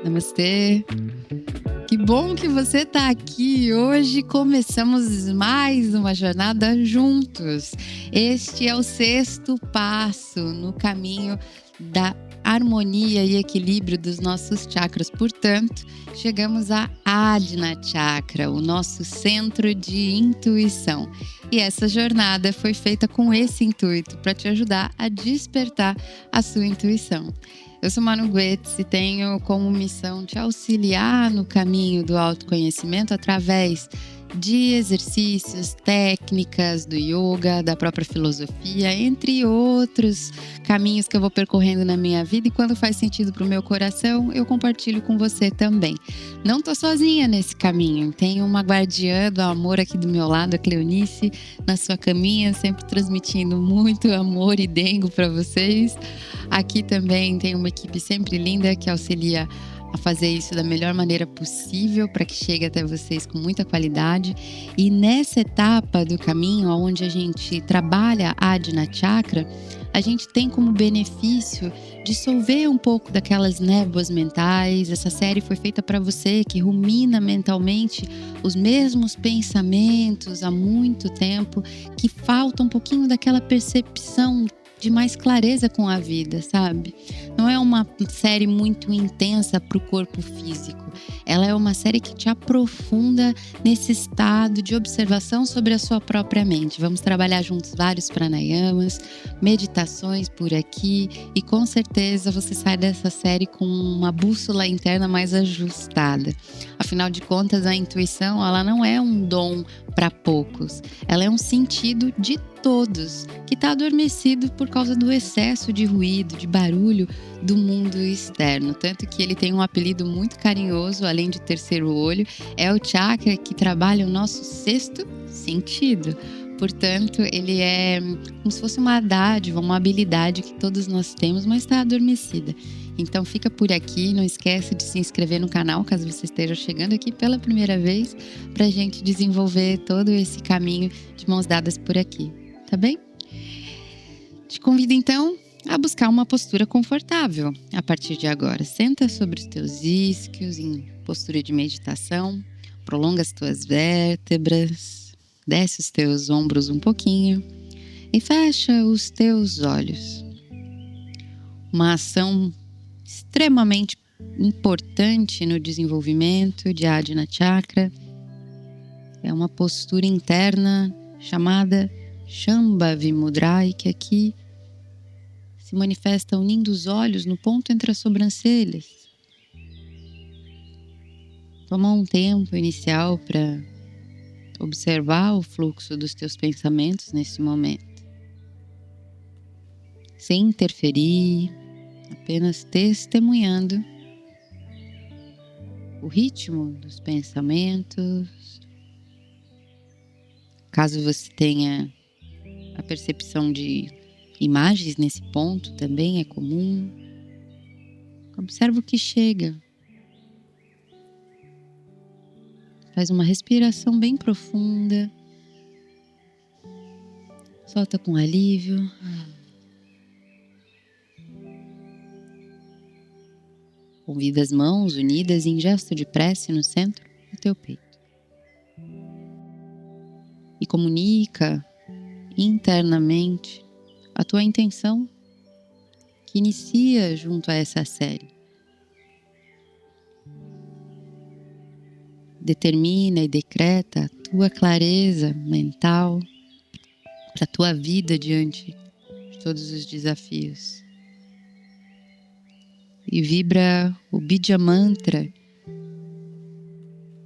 Namastê! Que bom que você está aqui! Hoje começamos mais uma jornada juntos. Este é o 6º passo no caminho da harmonia e equilíbrio dos nossos chakras. Portanto, chegamos a Ajna Chakra, o nosso centro de intuição. E essa jornada foi feita com esse intuito, para te ajudar a despertar a sua intuição. Eu sou Manu Goetz e tenho como missão te auxiliar no caminho do autoconhecimento através de exercícios, técnicas do yoga, da própria filosofia, entre outros caminhos que eu vou percorrendo na minha vida, e quando faz sentido para o meu coração, eu compartilho com você também. Não estou sozinha nesse caminho, tenho uma guardiã do amor aqui do meu lado, a Cleonice, na sua caminha, sempre transmitindo muito amor e dengo para vocês. Aqui também tem uma equipe sempre linda que auxilia a fazer isso da melhor maneira possível para que chegue até vocês com muita qualidade. E nessa etapa do caminho, onde a gente trabalha a Ajna Chakra, a gente tem como benefício dissolver um pouco daquelas névoas mentais. Essa série foi feita para você que rumina mentalmente os mesmos pensamentos há muito tempo, que falta um pouquinho daquela percepção de mais clareza com a vida, sabe? Não é uma série muito intensa para o corpo físico. Ela é uma série que te aprofunda nesse estado de observação sobre a sua própria mente. Vamos trabalhar juntos vários pranayamas, meditações por aqui, e com certeza você sai dessa série com uma bússola interna mais ajustada. Afinal de contas, a intuição, ela não é um dom para poucos. Ela é um sentido de todos, que está adormecido por causa do excesso de ruído, de barulho do mundo externo. Tanto que ele tem um apelido muito carinhoso, além de terceiro olho, é o chakra que trabalha o nosso 6º sentido. Portanto, ele é como se fosse uma dádiva, uma habilidade que todos nós temos, mas está adormecida. Então fica por aqui, não esquece de se inscrever no canal, caso você esteja chegando aqui pela primeira vez, para a gente desenvolver todo esse caminho de mãos dadas por aqui, tá bem? Te convido então a buscar uma postura confortável a partir de agora. Senta sobre os teus isquios em postura de meditação, prolonga as tuas vértebras, desce os teus ombros um pouquinho e fecha os teus olhos. Uma ação extremamente importante no desenvolvimento de Ajna Chakra é uma postura interna chamada Shambhavi Mudra, que aqui se manifesta unindo os olhos no ponto entre as sobrancelhas. Toma um tempo inicial para observar o fluxo dos teus pensamentos nesse momento, sem interferir, apenas testemunhando o ritmo dos pensamentos. Caso você tenha a percepção de imagens nesse ponto, também é comum. Observa o que chega. Faz uma respiração bem profunda. Solta com alívio. Convida as mãos unidas em gesto de prece no centro do teu peito. E comunica internamente a tua intenção que inicia junto a essa série. Determina e decreta a tua clareza mental para a tua vida diante de todos os desafios. E vibra o Bija Mantra,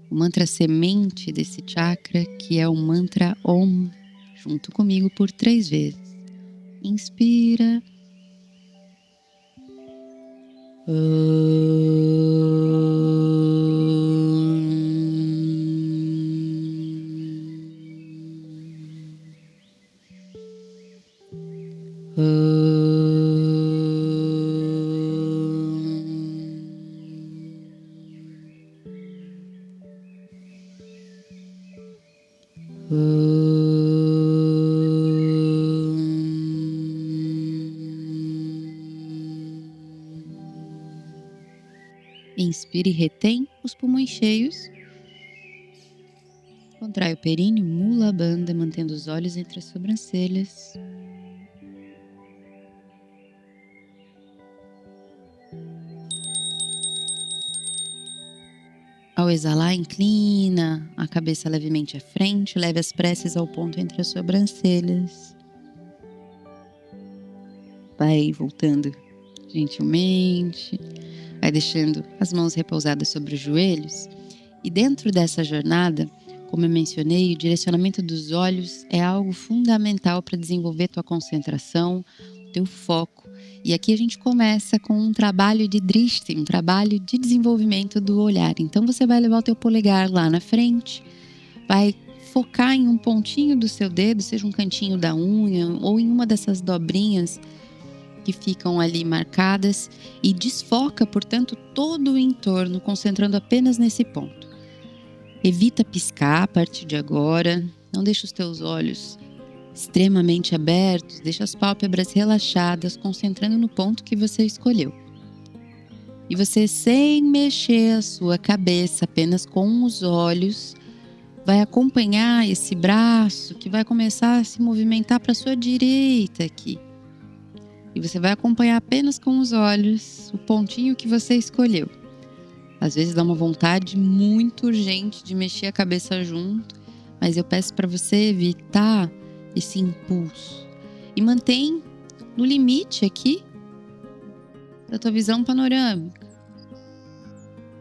o mantra semente desse chakra, que é o mantra Om, junto comigo por 3 vezes. Inspira. Inspire e retém os pulmões cheios. Contrai o períneo, Mula Bandha, mantendo os olhos entre as sobrancelhas. Ao exalar, inclina a cabeça levemente à frente, leve as preces ao ponto entre as sobrancelhas. Vai voltando gentilmente, vai deixando as mãos repousadas sobre os joelhos. E dentro dessa jornada, como eu mencionei, o direcionamento dos olhos é algo fundamental para desenvolver tua concentração, teu foco. E aqui a gente começa com um trabalho de drishti, um trabalho de desenvolvimento do olhar. Então você vai levar o teu polegar lá na frente, vai focar em um pontinho do seu dedo, seja um cantinho da unha ou em uma dessas dobrinhas que ficam ali marcadas e desfoca, portanto, todo o entorno, concentrando apenas nesse ponto. Evita piscar a partir de agora, não deixa os teus olhos extremamente abertos, deixa as pálpebras relaxadas, concentrando no ponto que você escolheu. E você, sem mexer a sua cabeça, apenas com os olhos, vai acompanhar esse braço que vai começar a se movimentar para a sua direita aqui. E você vai acompanhar apenas com os olhos o pontinho que você escolheu. Às vezes dá uma vontade muito urgente de mexer a cabeça junto, mas eu peço para você evitar esse impulso. E mantém no limite aqui da tua visão panorâmica.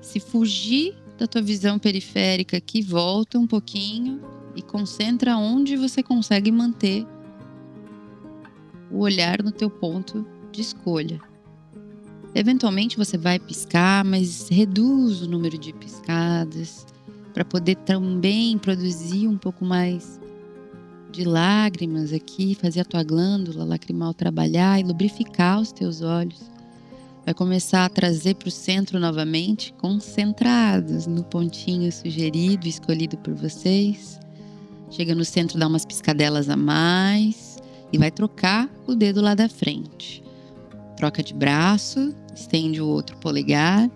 Se fugir da tua visão periférica aqui, volta um pouquinho e concentra onde você consegue manter o olhar no teu ponto de escolha. Eventualmente você vai piscar, mas reduz o número de piscadas para poder também produzir um pouco mais de lágrimas aqui, fazer a tua glândula lacrimal trabalhar e lubrificar os teus olhos. Vai começar a trazer para o centro novamente, concentrados no pontinho sugerido, escolhido por vocês. Chega no centro, dá umas piscadelas a mais e vai trocar o dedo lá da frente. Troca de braço, estende o outro polegar,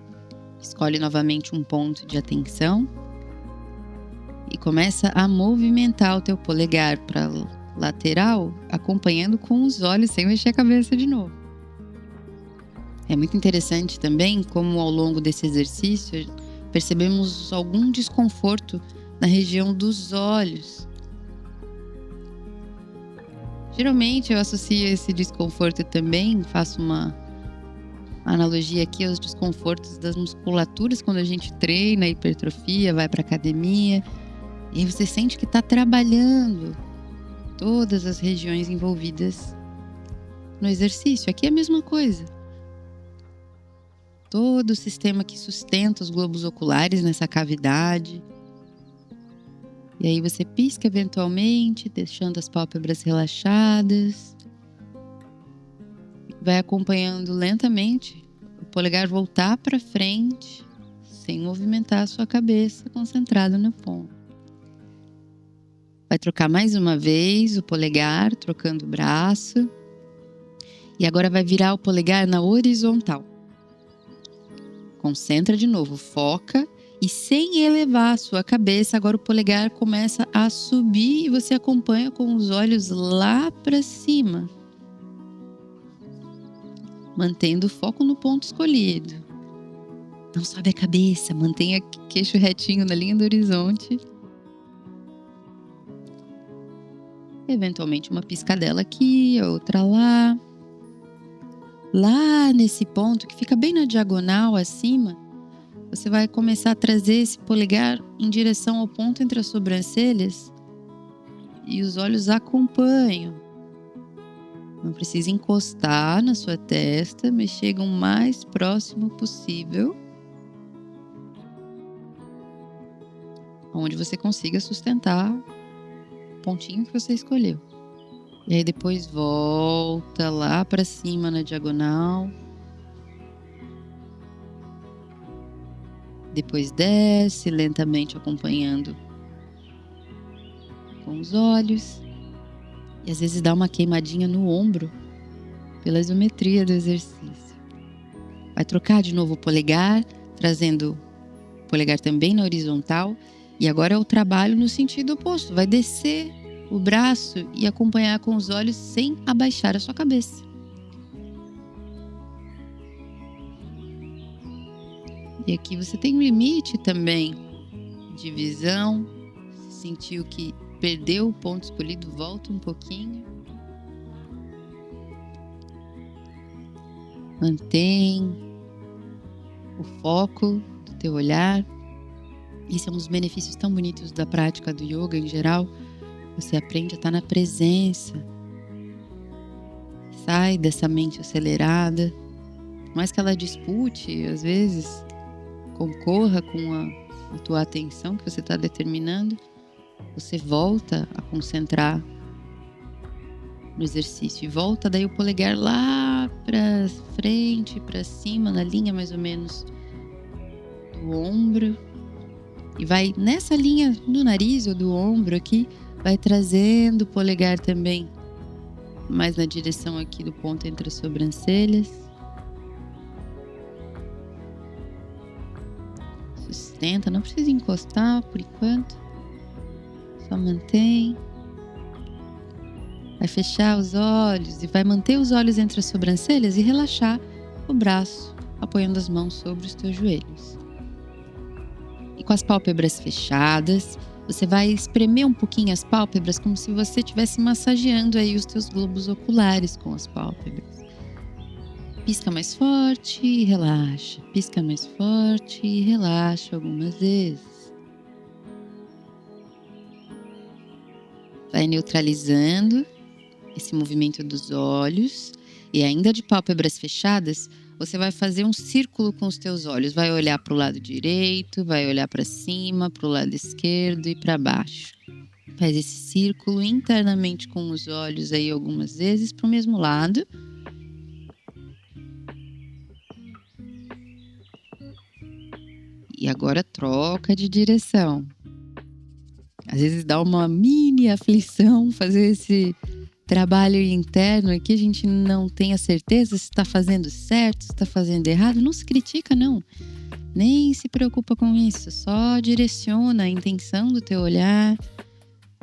escolhe novamente um ponto de atenção e começa a movimentar o teu polegar para lateral, acompanhando com os olhos, sem mexer a cabeça de novo. É muito interessante também como ao longo desse exercício percebemos algum desconforto na região dos olhos. Geralmente eu associo esse desconforto também, faço uma analogia aqui aos desconfortos das musculaturas quando a gente treina, hipertrofia, vai para academia. E aí você sente que está trabalhando todas as regiões envolvidas no exercício. Aqui é a mesma coisa. Todo o sistema que sustenta os globos oculares nessa cavidade. E aí você pisca eventualmente, deixando as pálpebras relaxadas. Vai acompanhando lentamente o polegar voltar para frente, sem movimentar a sua cabeça, concentrada no ponto. Vai trocar mais uma vez o polegar, trocando o braço. E agora vai virar o polegar na horizontal. Concentra de novo, foca. E sem elevar a sua cabeça, agora o polegar começa a subir e você acompanha com os olhos lá para cima. Mantendo o foco no ponto escolhido. Não sobe a cabeça, mantenha o queixo retinho na linha do horizonte. Eventualmente uma piscadela aqui, outra lá. Lá nesse ponto que fica bem na diagonal acima, você vai começar a trazer esse polegar em direção ao ponto entre as sobrancelhas e os olhos acompanham. Não precisa encostar na sua testa, mas chega o mais próximo possível, onde você consiga sustentar o pontinho que você escolheu. E aí depois volta lá para cima na diagonal. Depois desce lentamente acompanhando com os olhos. E às vezes dá uma queimadinha no ombro pela isometria do exercício. Vai trocar de novo o polegar, trazendo o polegar também na horizontal. E agora é o trabalho no sentido oposto. Vai descer o braço e acompanhar com os olhos sem abaixar a sua cabeça. E aqui você tem um limite também de visão. Se sentiu que perdeu o ponto escolhido, volta um pouquinho. Mantém o foco do teu olhar. Esse é um dos benefícios tão bonitos da prática do yoga em geral. Você aprende a estar na presença. Sai dessa mente acelerada. Por mais que ela dispute, às vezes, concorra com a tua atenção que você está determinando, você volta a concentrar no exercício. E volta daí o polegar lá para frente, para cima, na linha mais ou menos do ombro. E vai nessa linha do nariz ou do ombro aqui, vai trazendo o polegar também mais na direção aqui do ponto entre as sobrancelhas. Sustenta, não precisa encostar por enquanto. Só mantém. Vai fechar os olhos e vai manter os olhos entre as sobrancelhas e relaxar o braço, apoiando as mãos sobre os teus joelhos. E com as pálpebras fechadas, você vai espremer um pouquinho as pálpebras como se você estivesse massageando aí os teus globos oculares com as pálpebras. Pisca mais forte e relaxa. Pisca mais forte e relaxa algumas vezes. Vai neutralizando esse movimento dos olhos e ainda de pálpebras fechadas, você vai fazer um círculo com os teus olhos. Vai olhar para o lado direito, vai olhar para cima, para o lado esquerdo e para baixo. Faz esse círculo internamente com os olhos aí algumas vezes para o mesmo lado. E agora troca de direção. Às vezes dá uma mini aflição fazer esse trabalho interno aqui, a gente não tem a certeza se está fazendo certo, se está fazendo errado. Não se critica, não. Nem se preocupa com isso. Só direciona a intenção do teu olhar.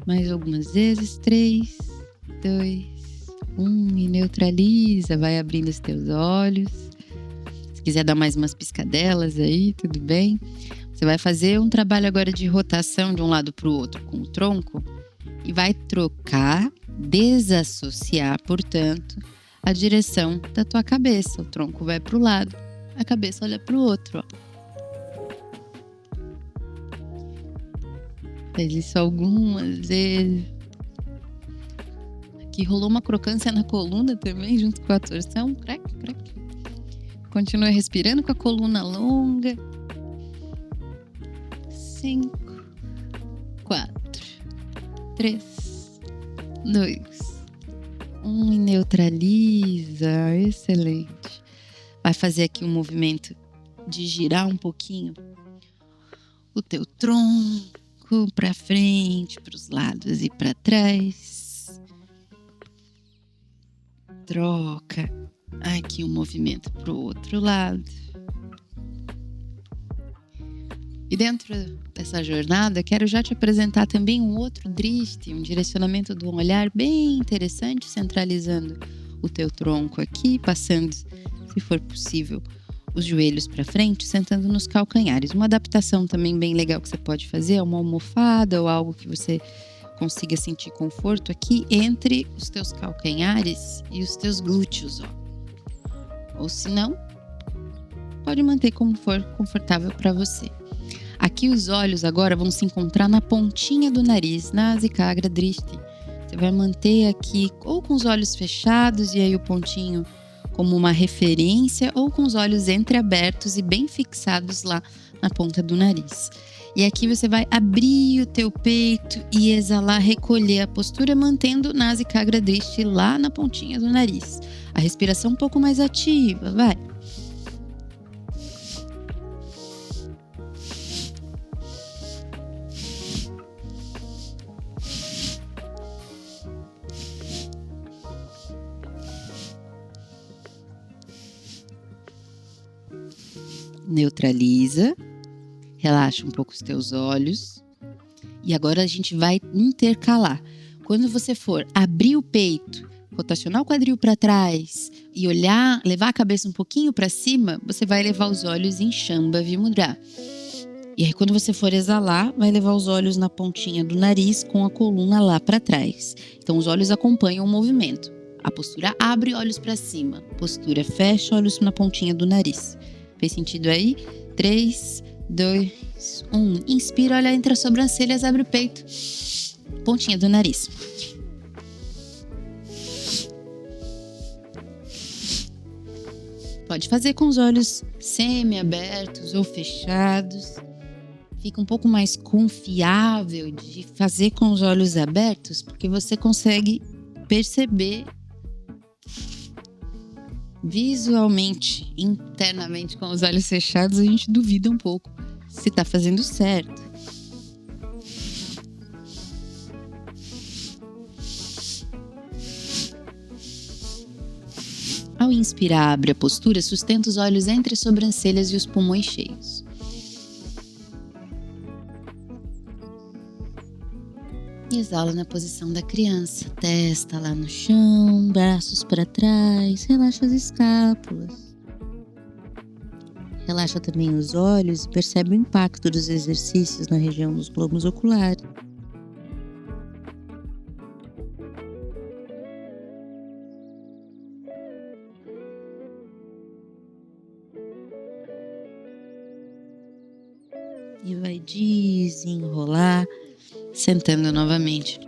Mais algumas vezes. 3, 2, 1 e neutraliza. Vai abrindo os teus olhos. Se quiser dar mais umas piscadelas aí, tudo bem. Você vai fazer um trabalho agora de rotação de um lado para o outro com o tronco e vai trocar, desassociar, portanto, a direção da tua cabeça. O tronco vai para o lado, a cabeça olha para o outro. Faz isso algumas vezes. Aqui rolou uma crocância na coluna também, junto com a torção. Crack, crack. Continua respirando com a coluna longa. 5, 4, 3, 2, 1 e neutraliza. Excelente. Vai fazer aqui um movimento de girar um pouquinho o teu tronco para frente, para os lados e para trás. Troca aqui um movimento para o outro lado. E dentro dessa jornada, quero já te apresentar também um outro drishti, um direcionamento do olhar bem interessante, centralizando o teu tronco aqui, passando, se for possível, os joelhos para frente, sentando nos calcanhares. Uma adaptação também bem legal que você pode fazer é uma almofada ou algo que você consiga sentir conforto aqui entre os teus calcanhares e os teus glúteos. Ou se não, pode manter como for confortável para você. Aqui os olhos agora vão se encontrar na pontinha do nariz, Nasikagra Drishti. Você vai manter aqui ou com os olhos fechados e aí o pontinho como uma referência, ou com os olhos entreabertos e bem fixados lá na ponta do nariz. E aqui você vai abrir o teu peito e exalar, recolher a postura, mantendo Nasikagra Drishti lá na pontinha do nariz. A respiração um pouco mais ativa, vai. Neutraliza. Relaxa um pouco os teus olhos. E agora a gente vai intercalar. Quando você for abrir o peito, rotacionar o quadril para trás e olhar, levar a cabeça um pouquinho para cima, você vai levar os olhos em Shambhavi Mudra. E aí quando você for exalar, vai levar os olhos na pontinha do nariz com a coluna lá para trás. Então os olhos acompanham o movimento. A postura abre, olhos para cima. Postura fecha, olhos na pontinha do nariz. Fez sentido aí? 3, 2, 1. Inspira, olha entre as sobrancelhas, abre o peito. Pontinha do nariz. Pode fazer com os olhos semi-abertos ou fechados. Fica um pouco mais confiável de fazer com os olhos abertos, porque você consegue perceber visualmente, internamente, com os olhos fechados, a gente duvida um pouco se está fazendo certo. Ao inspirar, abre a postura, sustenta os olhos entre as sobrancelhas e os pulmões cheios. Exala na posição da criança, testa lá no chão, braços para trás, relaxa as escápulas. Relaxa também os olhos e percebe o impacto dos exercícios na região dos globos oculares. E vai desenrolar, sentando novamente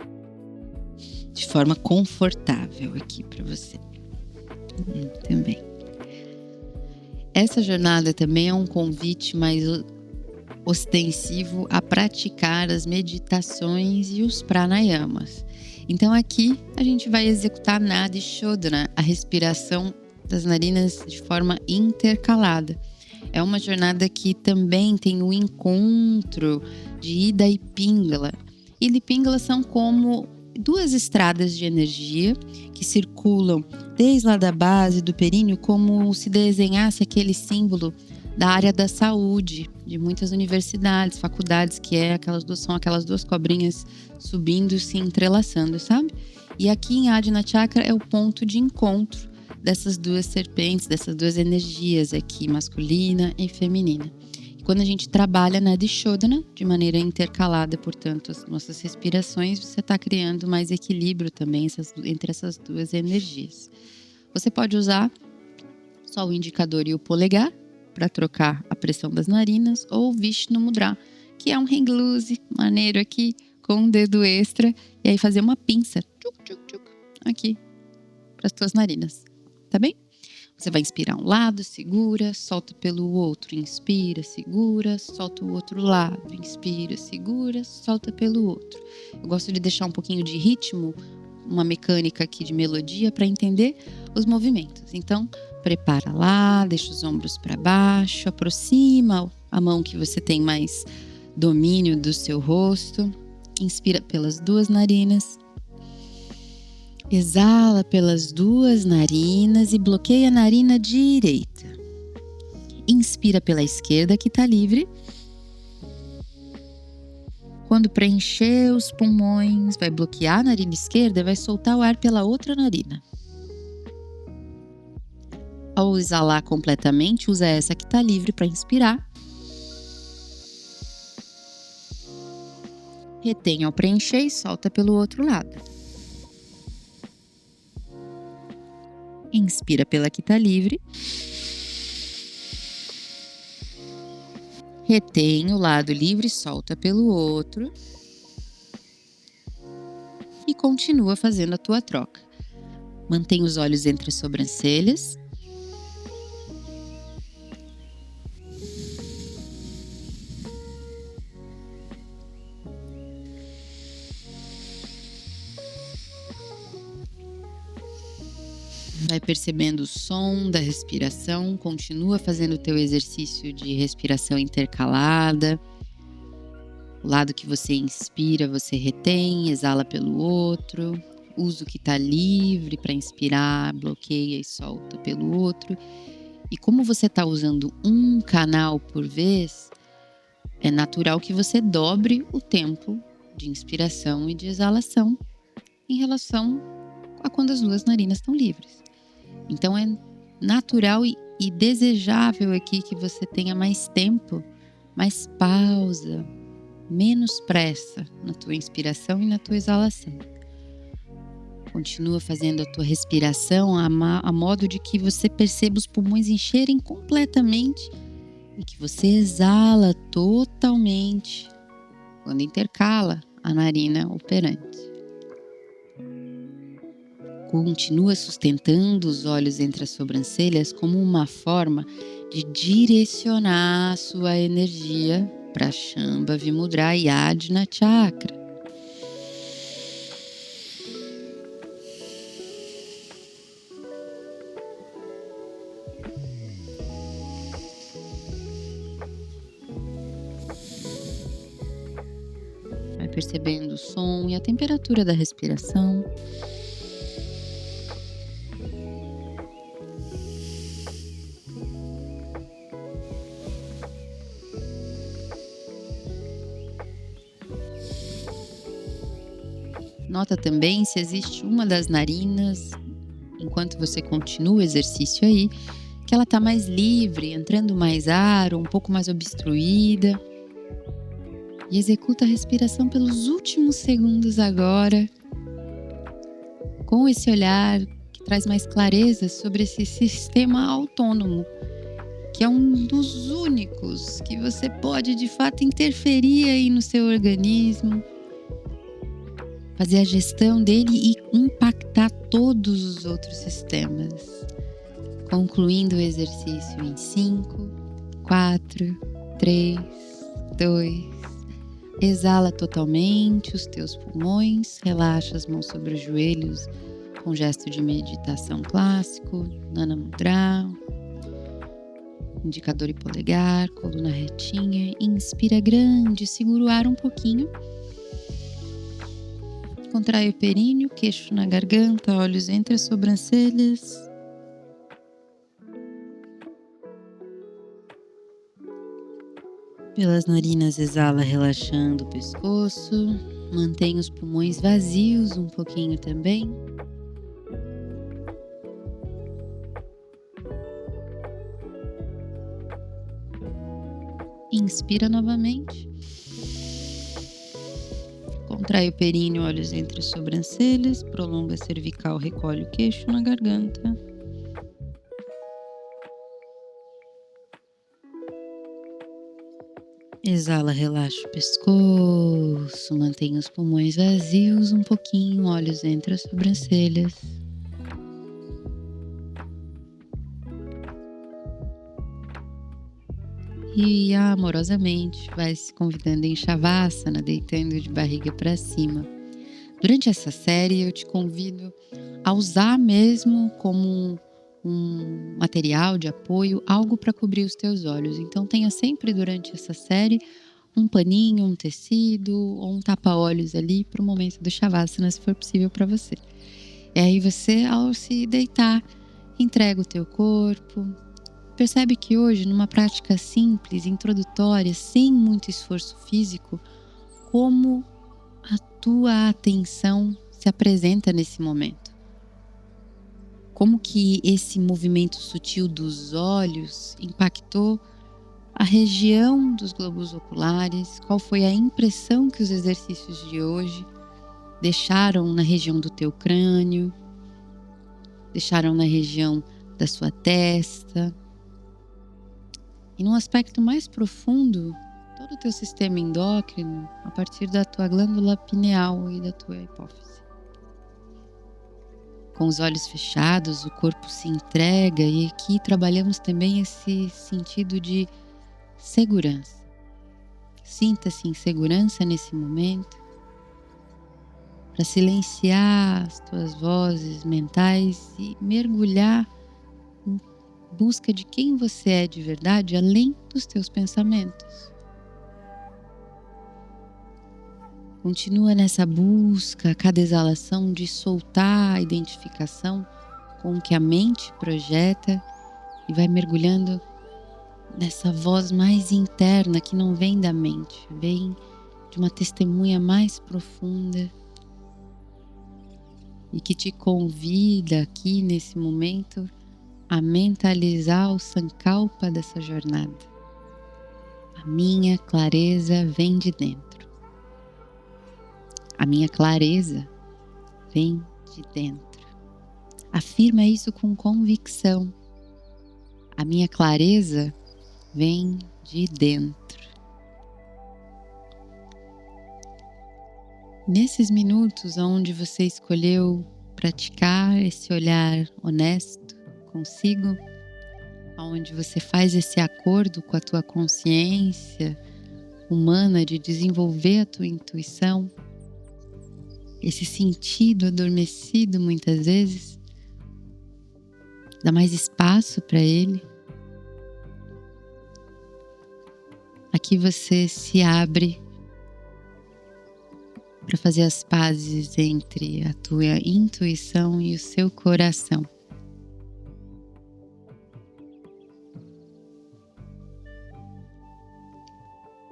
de forma confortável aqui para você. Também. Essa jornada também é um convite mais ostensivo a praticar as meditações e os pranayamas. Então aqui a gente vai executar Nadi Shodhana, a respiração das narinas de forma intercalada. É uma jornada que também tem o encontro de Ida e Pingala. Ida e Pingala são como duas estradas de energia que circulam desde lá da base do períneo, como se desenhasse aquele símbolo da área da saúde de muitas universidades, faculdades, que são aquelas duas cobrinhas subindo, se entrelaçando, sabe? E aqui em Ajna Chakra é o ponto de encontro dessas duas serpentes, dessas duas energias aqui, masculina e feminina. E quando a gente trabalha na Shodhana, de maneira intercalada, portanto, as nossas respirações, você está criando mais equilíbrio também entre essas duas energias. Você pode usar só o indicador e o polegar para trocar a pressão das narinas, ou o Vishnu Mudra, que é um hang loose maneiro aqui, com um dedo extra, e aí fazer uma pinça aqui para as tuas narinas. Tá bem? Você vai inspirar um lado, segura, solta pelo outro, inspira, segura, solta o outro lado, inspira, segura, solta pelo outro. Eu gosto de deixar um pouquinho de ritmo, uma mecânica aqui de melodia para entender os movimentos. Então, prepara lá, deixa os ombros para baixo, aproxima a mão que você tem mais domínio do seu rosto, inspira pelas duas narinas. Exala pelas duas narinas e bloqueia a narina direita. Inspira pela esquerda, que está livre. Quando preencher os pulmões, vai bloquear a narina esquerda e vai soltar o ar pela outra narina. Ao exalar completamente, usa essa que está livre para inspirar. Retém ao preencher e solta pelo outro lado. Inspira pela que está livre. Retém o lado livre e solta pelo outro. E continua fazendo a tua troca. Mantém os olhos entre as sobrancelhas. Vai percebendo o som da respiração, continua fazendo o teu exercício de respiração intercalada. O lado que você inspira, você retém, exala pelo outro. Usa o que está livre para inspirar, bloqueia e solta pelo outro. E como você está usando um canal por vez, é natural que você dobre o tempo de inspiração e de exalação em relação a quando as duas narinas estão livres. Então é natural e desejável aqui que você tenha mais tempo, mais pausa, menos pressa na tua inspiração e na tua exalação. Continua fazendo a tua respiração a modo de que você perceba os pulmões encherem completamente e que você exala totalmente quando intercala a narina operante. Continua sustentando os olhos entre as sobrancelhas como uma forma de direcionar a sua energia para Shambhavi Mudra e Ajna Chakra. Vai percebendo o som e a temperatura da respiração. Nota também se existe uma das narinas, enquanto você continua o exercício aí, que ela está mais livre, entrando mais ar, ou um pouco mais obstruída. E executa a respiração pelos últimos segundos agora, com esse olhar que traz mais clareza sobre esse sistema autônomo, que é um dos únicos que você pode de fato interferir aí no seu organismo, fazer a gestão dele e impactar todos os outros sistemas. Concluindo o exercício em 5, 4, 3, 2. Exala totalmente os teus pulmões, relaxa as mãos sobre os joelhos com gesto de meditação clássico, Nana Mudra, indicador e polegar, coluna retinha, inspira grande, segura o ar um pouquinho. Contrai o períneo, queixo na garganta, olhos entre as sobrancelhas. Pelas narinas, exala relaxando o pescoço. Mantém os pulmões vazios um pouquinho também. Inspira novamente. Contrai o períneo, olhos entre as sobrancelhas. Prolonga a cervical, recolhe o queixo na garganta. Exala, relaxa o pescoço, mantém os pulmões vazios um pouquinho, olhos entre as sobrancelhas. E amorosamente vai se convidando em Shavasana, deitando de barriga para cima. Durante essa série eu te convido a usar mesmo como um material de apoio, algo para cobrir os teus olhos. Então tenha sempre durante essa série um paninho, um tecido ou um tapa-olhos ali para o momento do Shavasana, se for possível para você. E aí você, ao se deitar, entrega o teu corpo. Percebe que hoje, numa prática simples, introdutória, sem muito esforço físico, como a tua atenção se apresenta nesse momento. Como que esse movimento sutil dos olhos impactou a região dos globos oculares? Qual foi a impressão que os exercícios de hoje deixaram na região do teu crânio, deixaram na região da sua testa? E num aspecto mais profundo, todo o teu sistema endócrino a partir da tua glândula pineal e da tua hipófise. Com os olhos fechados, o corpo se entrega e aqui trabalhamos também esse sentido de segurança. Sinta-se em segurança nesse momento para silenciar as tuas vozes mentais e mergulhar em busca de quem você é de verdade, além dos teus pensamentos. Continua nessa busca, a cada exalação, de soltar a identificação com o que a mente projeta e vai mergulhando nessa voz mais interna que não vem da mente, vem de uma testemunha mais profunda e que te convida aqui nesse momento a mentalizar o sankalpa dessa jornada. A minha clareza vem de dentro. A minha clareza vem de dentro. Afirma isso com convicção. A minha clareza vem de dentro. Nesses minutos onde você escolheu praticar esse olhar honesto consigo, onde você faz esse acordo com a tua consciência humana de desenvolver a tua intuição, esse sentido adormecido muitas vezes, dá mais espaço para ele. Aqui você se abre para fazer as pazes entre a tua intuição e o seu coração.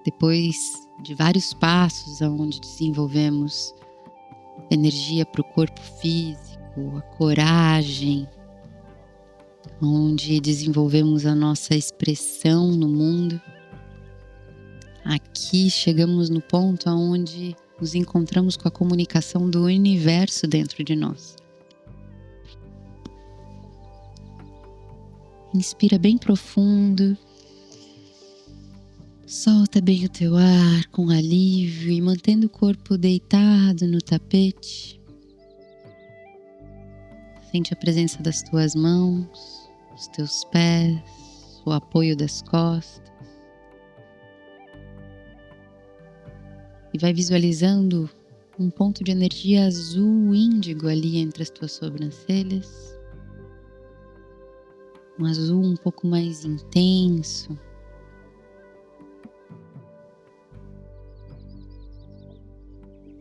Depois de vários passos onde desenvolvemos energia para o corpo físico, a coragem, onde desenvolvemos a nossa expressão no mundo, aqui chegamos no ponto onde nos encontramos com a comunicação do universo dentro de nós. Inspira bem profundo, solta bem o teu ar com alívio e mantendo o corpo deitado no tapete. Sente a presença das tuas mãos, os teus pés, o apoio das costas. E vai visualizando um ponto de energia azul índigo ali entre as tuas sobrancelhas. Um azul um pouco mais intenso.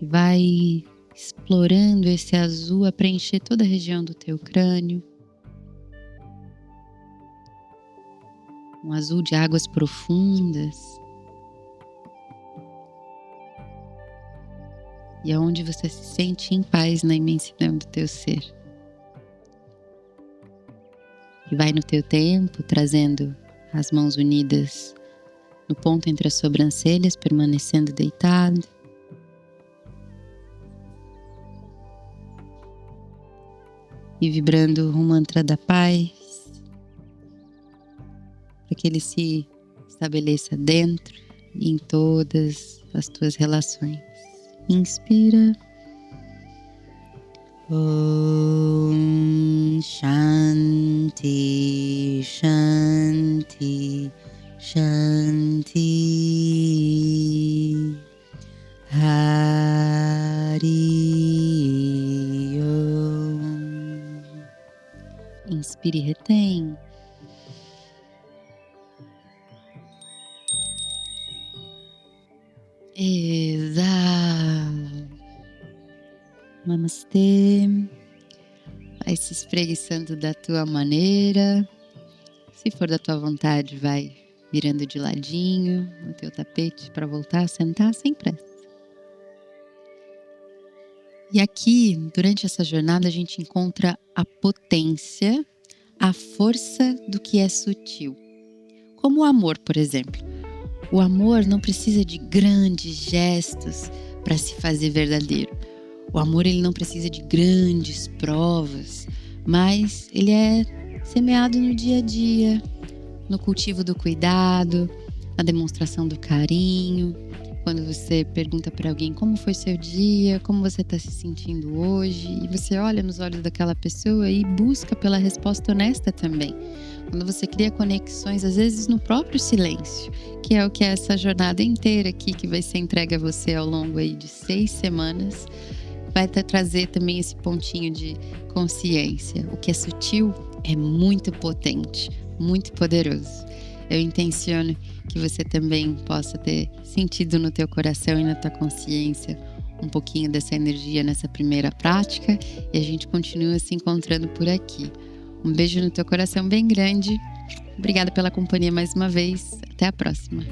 E vai explorando esse azul a preencher toda a região do teu crânio. Um azul de águas profundas. E aonde você se sente em paz na imensidão do teu ser. E vai no teu tempo, trazendo as mãos unidas no ponto entre as sobrancelhas, permanecendo deitado. E vibrando o mantra da paz, para que ele se estabeleça dentro e em todas as tuas relações. Inspira. Om Shanti Shanti Shanti Hari Om. Inspire e retém. Exala. Namastê. Vai se espreguiçando da tua maneira. Se for da tua vontade, vai virando de ladinho no teu tapete para voltar a sentar sem pressa. E aqui, durante essa jornada, a gente encontra a potência, a força do que é sutil. Como o amor, por exemplo. O amor não precisa de grandes gestos para se fazer verdadeiro. O amor ele não precisa de grandes provas, mas ele é semeado no dia a dia, no cultivo do cuidado, na demonstração do carinho. Quando você pergunta para alguém como foi seu dia, como você está se sentindo hoje, e você olha nos olhos daquela pessoa e busca pela resposta honesta também. Quando você cria conexões, às vezes no próprio silêncio, que é o que é essa jornada inteira aqui, que vai ser entregue a você ao longo aí de 6 semanas, vai trazer também esse pontinho de consciência. O que é sutil é muito potente, muito poderoso. Eu intenciono que você também possa ter sentido no teu coração e na tua consciência um pouquinho dessa energia nessa primeira prática e a gente continua se encontrando por aqui. Um beijo no teu coração bem grande Obrigada pela companhia mais uma vez. Até a próxima.